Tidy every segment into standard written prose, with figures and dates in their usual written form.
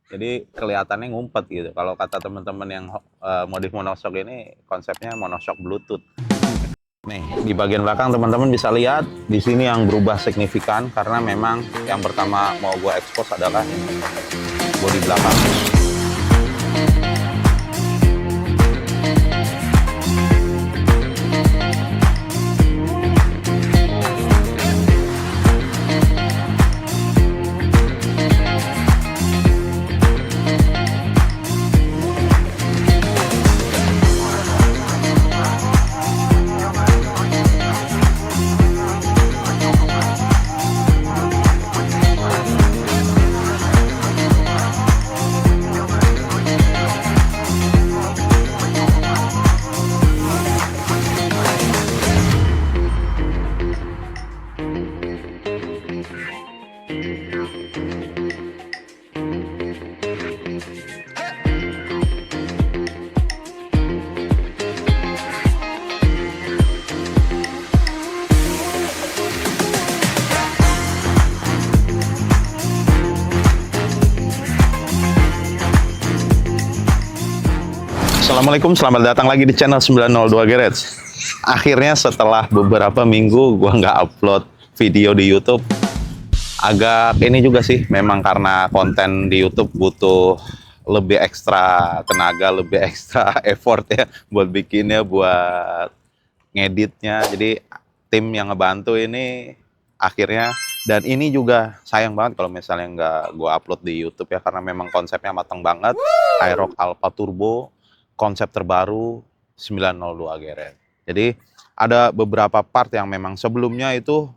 Jadi kelihatannya ngumpet gitu. Kalau kata teman-teman yang modif monoshock ini konsepnya monoshock Bluetooth. Nih, di bagian belakang teman-teman bisa lihat di sini yang berubah signifikan karena memang yang pertama mau gue expose adalah bodi belakang. Assalamualaikum, selamat datang lagi di channel 902 Garage. Akhirnya setelah beberapa minggu gua nggak upload video di YouTube, agak ini juga sih, memang karena konten di YouTube butuh lebih ekstra tenaga, lebih ekstra effort ya buat bikinnya, buat ngeditnya. Jadi tim yang ngebantu ini akhirnya, dan ini juga sayang banget kalau misalnya nggak gua upload di YouTube ya, karena memang konsepnya matang banget. Aerox Alpha Turbo, konsep terbaru 902 Garage. Jadi ada beberapa part yang memang sebelumnya itu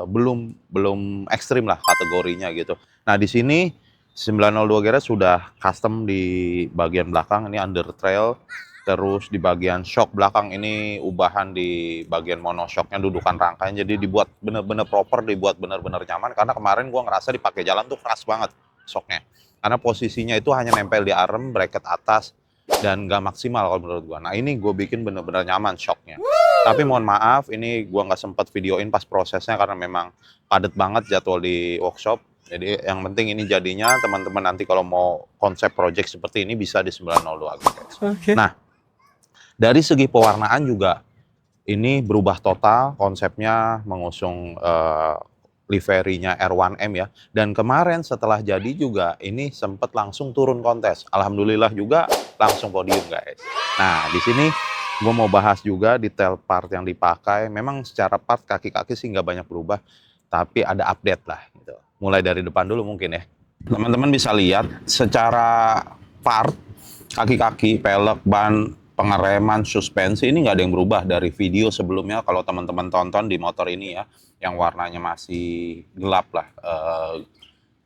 belum ekstrim lah kategorinya gitu. Nah di sini 902 Garage sudah custom di bagian belakang ini under trail, terus di bagian shock belakang ini ubahan di bagian monoshocknya, dudukan rangkaian, jadi dibuat bener-bener proper, dibuat bener-bener nyaman. Karena kemarin gua ngerasa dipakai jalan tuh keras banget shocknya, karena posisinya itu hanya nempel di arm bracket atas dan nggak maksimal kalau menurut gua. Nah ini gue bikin bener-bener nyaman shocknya. Tapi mohon maaf, ini gua nggak sempat videoin pas prosesnya karena memang padat banget jadwal di workshop. Jadi yang penting ini jadinya, teman-teman nanti kalau mau konsep project seperti ini bisa di 902 guys. Oke. Nah dari segi pewarnaan juga ini berubah total, konsepnya mengusung liverynya R1M ya. Dan kemarin setelah jadi juga ini sempat langsung turun kontes. Alhamdulillah juga langsung podium guys. Nah di sini gue mau bahas juga detail part yang dipakai. Memang secara part kaki-kaki sih nggak banyak berubah, tapi ada update lah gitu. Mulai dari depan dulu mungkin ya. Teman-teman bisa lihat secara part, kaki-kaki, pelek, ban, pengereman, suspensi ini nggak ada yang berubah dari video sebelumnya. Kalau teman-teman tonton di motor ini ya, yang warnanya masih gelap lah,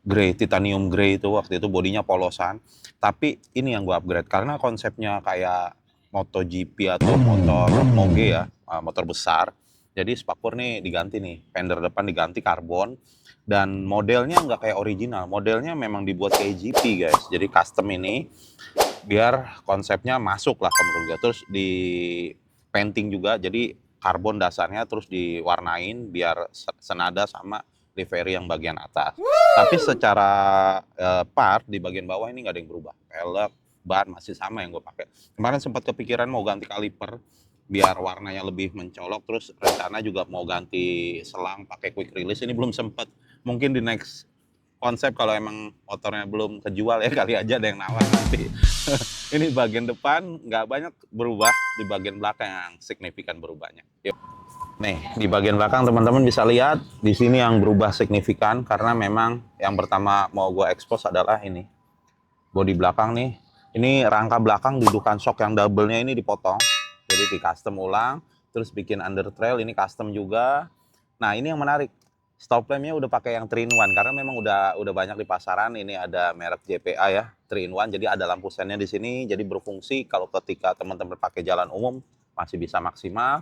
grey, titanium grey, itu waktu itu bodinya polosan. Tapi ini yang gue upgrade karena konsepnya kayak MotoGP atau motor moge ya, motor besar. Jadi spakbor nih diganti nih, fender depan diganti karbon, dan modelnya nggak kayak original, modelnya memang dibuat kayak GP guys. Jadi custom ini biar konsepnya masuk lah menurut gue. Terus di painting juga, jadi karbon dasarnya terus diwarnain biar senada sama livery yang bagian atas. Tapi secara part di bagian bawah ini nggak ada yang berubah. Pelek, ban masih sama yang gue pakai. Kemarin sempat kepikiran mau ganti kaliper biar warnanya lebih mencolok, terus rencana juga mau ganti selang pakai quick release. Ini belum sempat, mungkin di next konsep kalau emang motornya belum kejual ya kali aja ada yang nawar nanti. Ini bagian depan nggak banyak berubah, di bagian belakang yang signifikan berubahnya. Yuk. Nih di bagian belakang teman-teman bisa lihat di sini yang berubah signifikan karena memang yang pertama mau gue expose adalah ini bodi belakang nih. Ini rangka belakang dudukan shock yang double-nya ini dipotong, jadi di custom ulang, terus bikin under trail ini custom juga. Nah ini yang menarik, stop lampnya udah pakai yang 3-in-1 karena memang udah banyak di pasaran. Ini ada merek JPA ya, 3-in-1, jadi ada lampu sennya di sini, jadi berfungsi kalau ketika teman-teman pakai jalan umum masih bisa maksimal.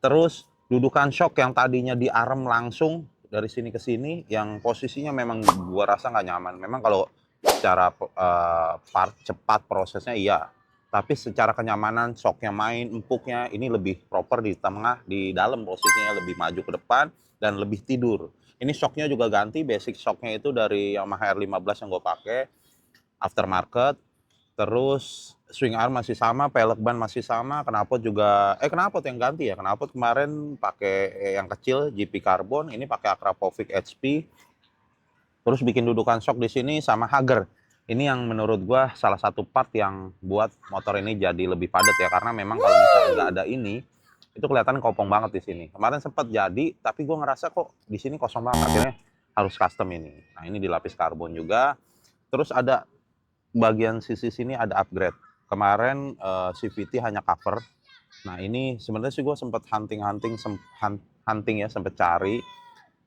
Terus dudukan shock yang tadinya di arm langsung dari sini ke sini, yang posisinya memang gua rasa nggak nyaman. Memang kalau secara part cepat prosesnya iya, tapi secara kenyamanan shocknya main, empuknya ini lebih proper di tengah, di dalam posisinya lebih maju ke depan dan lebih tidur. Ini shocknya juga ganti, basic shocknya itu dari Yamaha R15 yang gue pakai. aftermarket. Terus swing arm masih sama, pelek ban masih sama, knalpot juga knalpot yang ganti ya. Knalpot kemarin pakai yang kecil GP Carbon, ini pakai Akrapovic HP. Terus bikin dudukan shock di sini sama Hager. Ini yang menurut gua salah satu part yang buat motor ini jadi lebih padat ya, karena memang kalau misalnya nggak ada ini itu kelihatan kopong banget di sini. Kemarin sempat jadi, tapi gua ngerasa kok di sini kosong banget, akhirnya harus custom ini. Nah, ini dilapis karbon juga. Terus ada bagian sisi sini ada upgrade. Kemarin CVT hanya cover. Nah, ini sebenarnya sih gue sempat hunting ya, sempat cari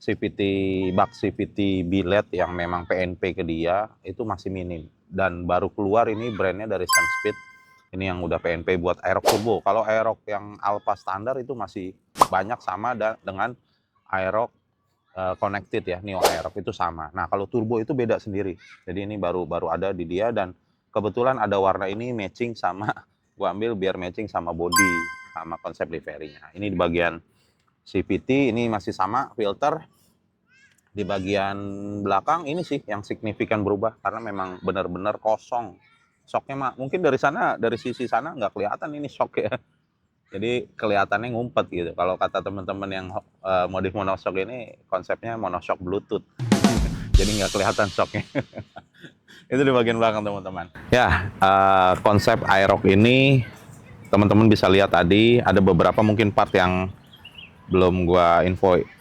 CVT bak CVT billet yang memang PNP ke dia itu masih minim, dan baru keluar ini brandnya dari Sunspeed. Ini yang udah PNP buat Aerox Turbo. Kalau Aerox yang Alpha standar itu masih banyak sama dengan Aerox connected ya, Neo Aerox itu sama. Nah, kalau turbo itu beda sendiri. Jadi ini baru ada di dia, dan kebetulan ada warna ini matching sama gua ambil biar matching sama body sama konsep liverynya. Ini di bagian CVT ini masih sama filter. Di bagian belakang ini sih yang signifikan berubah karena memang benar-benar kosong. Shocknya mah mungkin dari sisi sana nggak kelihatan ini shock ya. Jadi kelihatannya ngumpet gitu. Kalau kata teman-teman yang modif monoshock ini konsepnya monoshock Bluetooth. Jadi nggak kelihatan shocknya. Itu di bagian belakang teman-teman. Ya, konsep Aerox ini teman-teman bisa lihat tadi ada beberapa mungkin part yang belum gua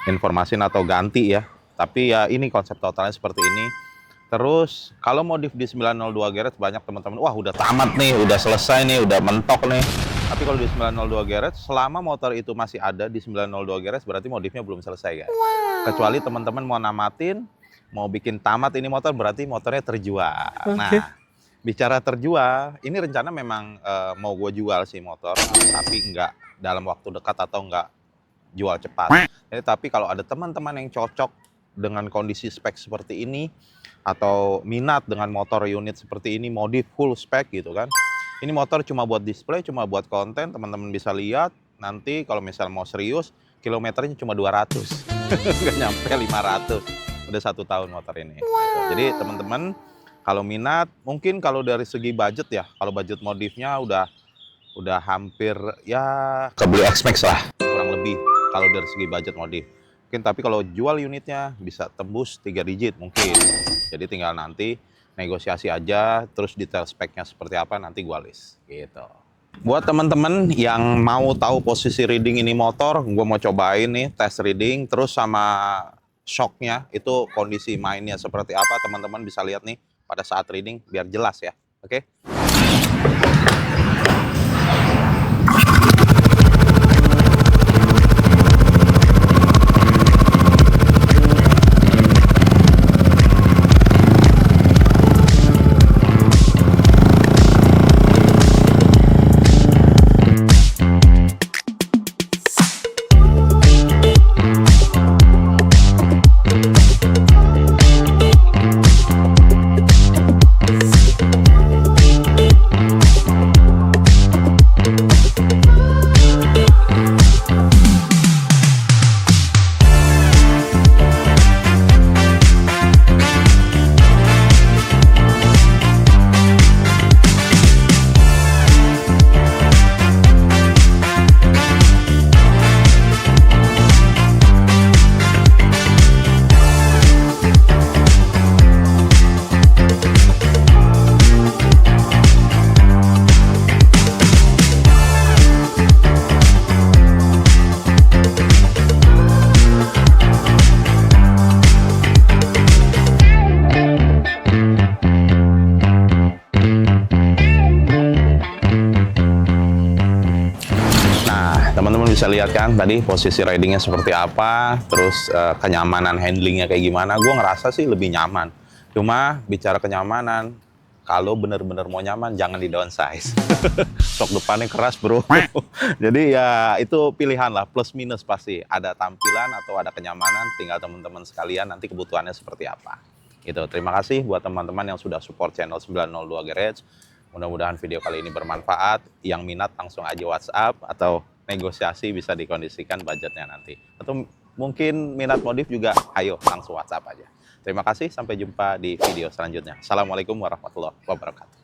informasin atau ganti ya. Tapi ya ini konsep totalnya seperti ini. Terus kalau modif di 902 Garage banyak teman-teman, wah udah tamat nih, udah selesai nih, udah mentok nih. Tapi kalau di 902 Garage, selama motor itu masih ada di 902 Garage, berarti modifnya belum selesai, guys. Wow. Kecuali teman-teman mau namatin, mau bikin tamat ini motor, berarti motornya terjual. Okay. Nah, bicara terjual, ini rencana memang mau gue jual sih motor, tapi nggak dalam waktu dekat atau nggak jual cepat. Jadi, tapi kalau ada teman-teman yang cocok dengan kondisi spek seperti ini, atau minat dengan motor unit seperti ini, modif full spek gitu kan. Ini motor cuma buat display, cuma buat konten, teman-teman bisa lihat. Nanti kalau misal mau serius, kilometernya cuma 200. Nggak nyampe 500. Udah 1 tahun motor ini. Wow. Gitu. Jadi teman-teman kalau minat, mungkin kalau dari segi budget ya, kalau budget modifnya udah hampir ya kebeli X-Max lah, kurang lebih kalau dari segi budget modif. Mungkin tapi kalau jual unitnya bisa tembus 3 digit mungkin. Jadi tinggal nanti negosiasi aja, terus detail speknya seperti apa nanti gua list gitu. Buat teman-teman yang mau tahu posisi reading ini motor, gua mau cobain nih tes reading, terus sama shocknya itu kondisi mainnya seperti apa, teman-teman bisa lihat nih pada saat reading biar jelas ya, oke? Teman-teman bisa lihat kan tadi posisi ridingnya seperti apa, terus kenyamanan handlingnya kayak gimana. Gue ngerasa sih lebih nyaman. Cuma bicara kenyamanan, kalau bener-bener mau nyaman jangan di downsize. Sok depannya keras bro. Jadi ya itu pilihan lah, plus minus pasti. Ada tampilan atau ada kenyamanan, tinggal teman-teman sekalian nanti kebutuhannya seperti apa. Gitu. Terima kasih buat teman-teman yang sudah support channel 902 Garage. Mudah-mudahan video kali ini bermanfaat. Yang minat langsung aja WhatsApp atau negosiasi bisa dikondisikan budgetnya nanti. Atau mungkin minat modif juga, ayo langsung WhatsApp aja. Terima kasih, sampai jumpa di video selanjutnya. Assalamualaikum warahmatullahi wabarakatuh.